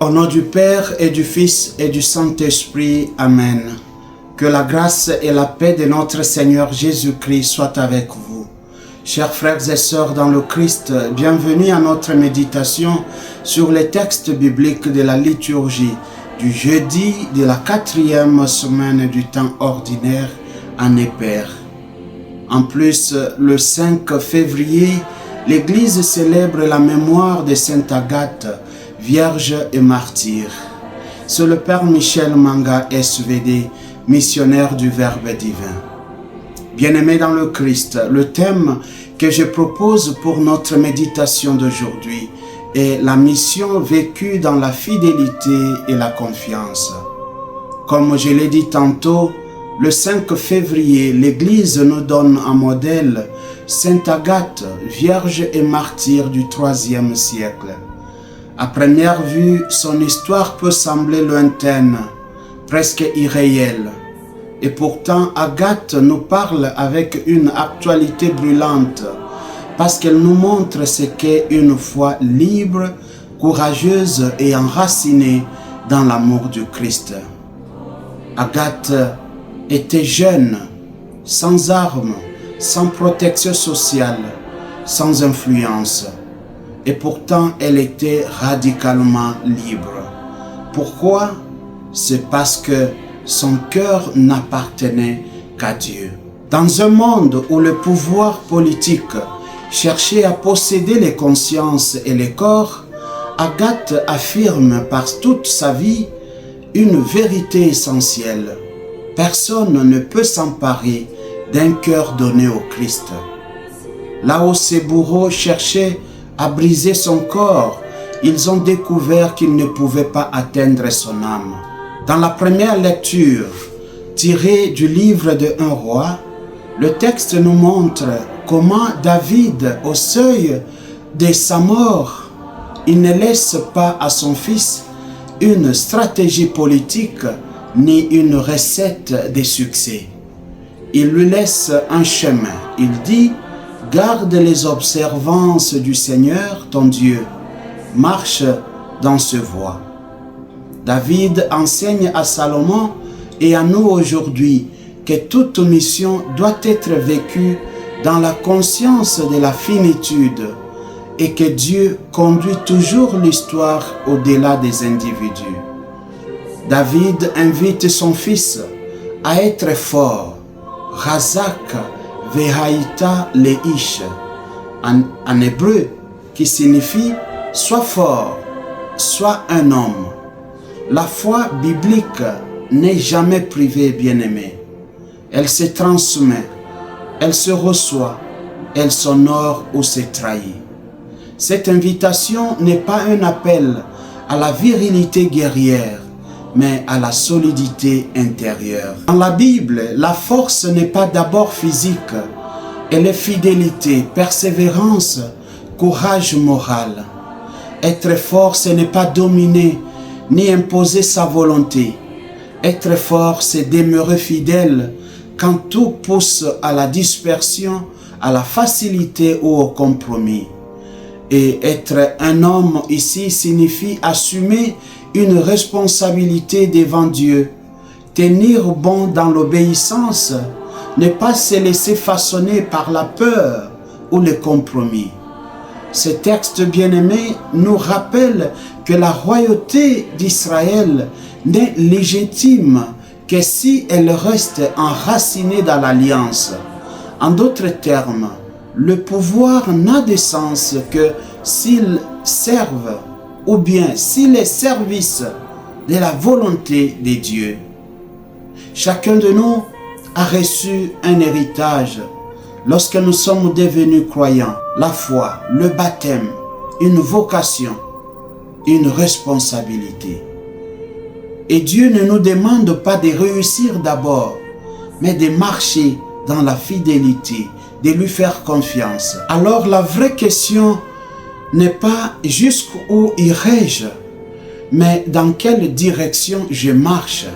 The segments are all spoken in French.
Au nom du Père et du Fils et du Saint-Esprit. Amen. Que la grâce et la paix de notre Seigneur Jésus-Christ soient avec vous. Chers frères et sœurs dans le Christ, bienvenue à notre méditation sur les textes bibliques de la liturgie du jeudi de la 4e semaine du temps ordinaire, année Père. En plus, le 5 février, l'Église célèbre la mémoire de Sainte Agathe, Vierge et martyr. C'est le Père Michel Manga, SVD, missionnaire du Verbe divin. Bien-aimés dans le Christ, le thème que je propose pour notre méditation d'aujourd'hui est la mission vécue dans la fidélité et la confiance. Comme je l'ai dit tantôt, le 5 février, l'Église nous donne un modèle, Sainte Agathe, Vierge et martyr du IIIe siècle. À première vue, son histoire peut sembler lointaine, presque irréelle. Et pourtant, Agathe nous parle avec une actualité brûlante, parce qu'elle nous montre ce qu'est une foi libre, courageuse et enracinée dans l'amour du Christ. Agathe était jeune, sans armes, sans protection sociale, sans influence. Et pourtant, elle était radicalement libre. Pourquoi? C'est parce que son cœur n'appartenait qu'à Dieu. Dans un monde où le pouvoir politique cherchait à posséder les consciences et les corps, Agathe affirme par toute sa vie une vérité essentielle. Personne ne peut s'emparer d'un cœur donné au Christ. Là où ses bourreaux cherchaient à briser son corps, ils ont découvert qu'ils ne pouvaient pas atteindre son âme. Dans la première lecture, tirée du livre de 1 roi, le texte nous montre comment David, au seuil de sa mort, il ne laisse pas à son fils une stratégie politique ni une recette de succès. Il lui laisse un chemin. Il dit: garde les observances du Seigneur, ton Dieu. Marche dans ce voie. David enseigne à Salomon et à nous aujourd'hui que toute mission doit être vécue dans la conscience de la finitude et que Dieu conduit toujours l'histoire au-delà des individus. David invite son fils à être fort. Razak Vehaïta Leish, en hébreu, qui signifie « sois fort, sois un homme ». La foi biblique n'est jamais privée, bien-aimée. Elle se transmet, elle se reçoit, elle s'honore ou se trahit. Cette invitation n'est pas un appel à la virilité guerrière, mais à la solidité intérieure. Dans la Bible, la force n'est pas d'abord physique, elle est fidélité, persévérance, courage moral. Être fort, ce n'est pas dominer, ni imposer sa volonté. Être fort, c'est demeurer fidèle quand tout pousse à la dispersion, à la facilité ou au compromis. Et être un homme ici signifie assumer une responsabilité devant Dieu, tenir bon dans l'obéissance, ne pas se laisser façonner par la peur ou le compromis. Ce texte bien-aimé nous rappelle que la royauté d'Israël n'est légitime que si elle reste enracinée dans l'alliance. En d'autres termes, le pouvoir n'a de sens que s'il serve ou bien s'il est service de la volonté de Dieu. Chacun de nous a reçu un héritage lorsque nous sommes devenus croyants. La foi, le baptême, une vocation, une responsabilité. Et Dieu ne nous demande pas de réussir d'abord, mais de marcher dans la fidélité, de lui faire confiance. Alors la vraie question n'est pas jusqu'où irai-je, mais dans quelle direction je marche.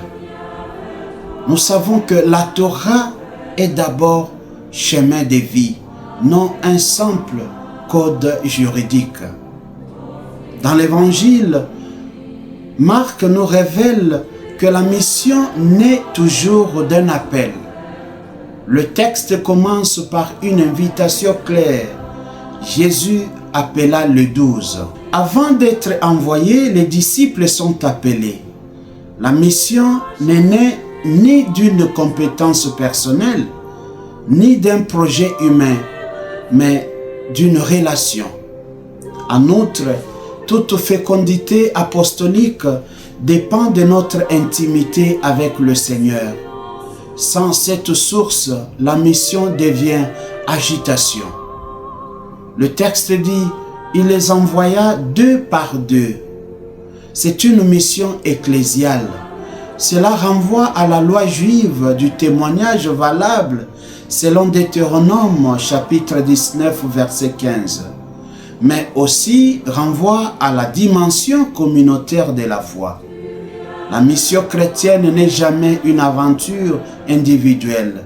Nous savons que la Torah est d'abord chemin de vie, non un simple code juridique. Dans l'Évangile, Marc nous révèle que la mission naît toujours d'un appel. Le texte commence par une invitation claire. Jésus appela les 12. Avant d'être envoyés, les disciples sont appelés. La mission n'est née ni d'une compétence personnelle, ni d'un projet humain, mais d'une relation. En outre, toute fécondité apostolique dépend de notre intimité avec le Seigneur. Sans cette source, la mission devient agitation. Le texte dit, il les envoya 2 par 2. C'est une mission ecclésiale. Cela renvoie à la loi juive du témoignage valable selon Deutéronome chapitre 19 verset 15. Mais aussi renvoie à la dimension communautaire de la foi. La mission chrétienne n'est jamais une aventure individuelle.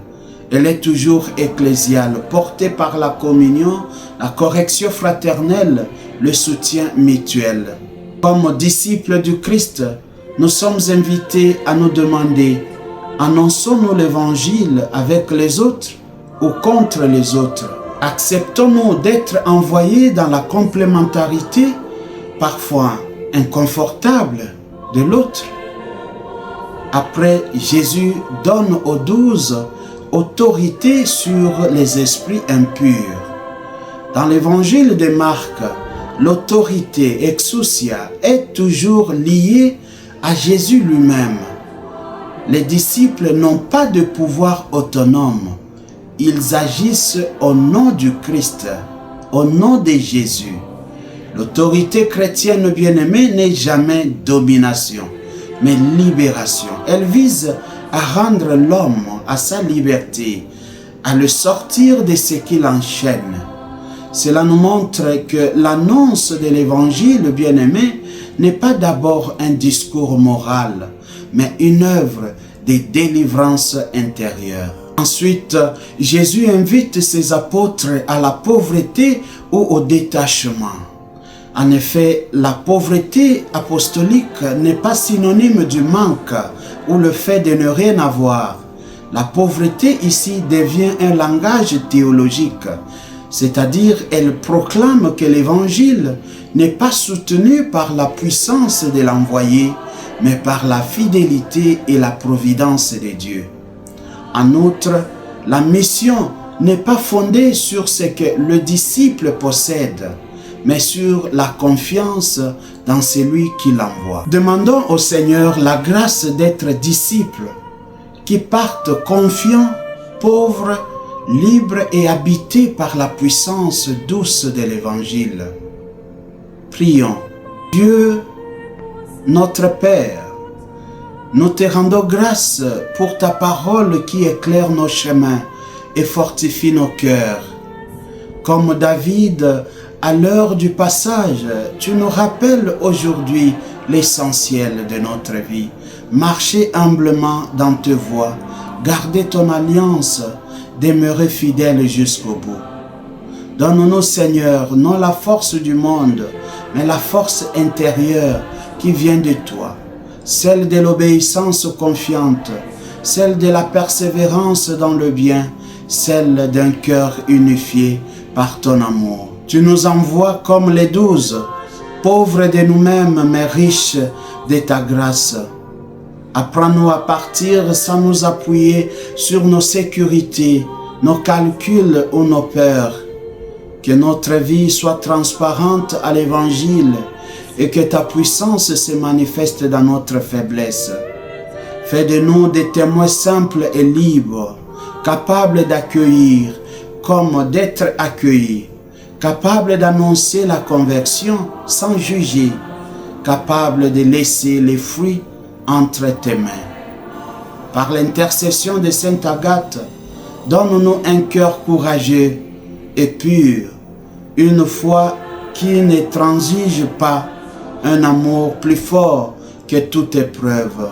Elle est toujours ecclésiale, portée par la communion, la correction fraternelle, le soutien mutuel. Comme disciples du Christ, nous sommes invités à nous demander, annonçons-nous l'évangile avec les autres ou contre les autres? Acceptons-nous d'être envoyés dans la complémentarité, parfois inconfortable, de l'autre? Après, Jésus donne aux 12 autorité sur les esprits impurs. Dans l'évangile de Marc, l'autorité exousia est toujours liée à Jésus lui-même. Les disciples n'ont pas de pouvoir autonome. Ils agissent au nom du Christ, au nom de Jésus. L'autorité chrétienne bien-aimée n'est jamais domination, mais libération. Elle vise à rendre l'homme à sa liberté, à le sortir de ce qui l'enchaîne. Cela nous montre que l'annonce de l'évangile bien-aimé n'est pas d'abord un discours moral, mais une œuvre de délivrance intérieure. Ensuite, Jésus invite ses apôtres à la pauvreté ou au détachement. En effet, la pauvreté apostolique n'est pas synonyme du manque ou le fait de ne rien avoir. La pauvreté ici devient un langage théologique, c'est-à-dire elle proclame que l'évangile n'est pas soutenu par la puissance de l'envoyé, mais par la fidélité et la providence de Dieu. En outre, la mission n'est pas fondée sur ce que le disciple possède, mais sur la confiance dans celui qui l'envoie. Demandons au Seigneur la grâce d'être disciples, qui partent confiants, pauvres, libres et habités par la puissance douce de l'Évangile. Prions. Dieu, notre Père, nous te rendons grâce pour ta parole qui éclaire nos chemins et fortifie nos cœurs. Comme David, à l'heure du passage, tu nous rappelles aujourd'hui l'essentiel de notre vie. Marcher humblement dans tes voies, garder ton alliance, demeurer fidèle jusqu'au bout. Donne-nous, Seigneur, non la force du monde, mais la force intérieure qui vient de toi, celle de l'obéissance confiante, celle de la persévérance dans le bien, celle d'un cœur unifié par ton amour. Tu nous envoies comme les 12, pauvres de nous-mêmes, mais riches de ta grâce. Apprends-nous à partir sans nous appuyer sur nos sécurités, nos calculs ou nos peurs. Que notre vie soit transparente à l'Évangile et que ta puissance se manifeste dans notre faiblesse. Fais de nous des témoins simples et libres, capables d'accueillir comme d'être accueillis, capables d'annoncer la conversion sans juger, capables de laisser les fruits entre tes mains. Par l'intercession de Sainte Agathe, donne-nous un cœur courageux et pur, une foi qui ne transige pas, un amour plus fort que toute épreuve.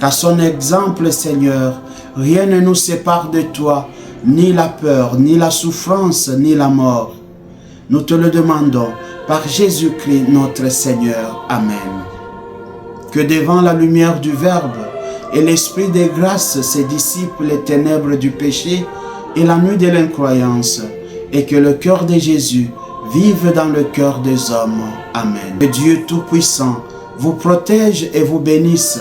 Qu'à son exemple, Seigneur, rien ne nous sépare de toi, ni la peur, ni la souffrance, ni la mort. Nous te le demandons par Jésus-Christ notre Seigneur. Amen. que devant la lumière du Verbe et l'Esprit des grâces se dissipent les ténèbres du péché et la nuit de l'incroyance, et que le cœur de Jésus vive dans le cœur des hommes. Amen. Que Dieu Tout-Puissant vous protège et vous bénisse.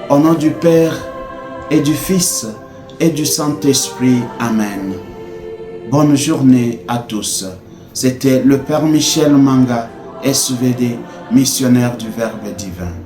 Au nom du Père et du Fils et du Saint-Esprit. Amen. Bonne journée à tous. C'était le Père Michel Manga, SVD, missionnaire du Verbe divin.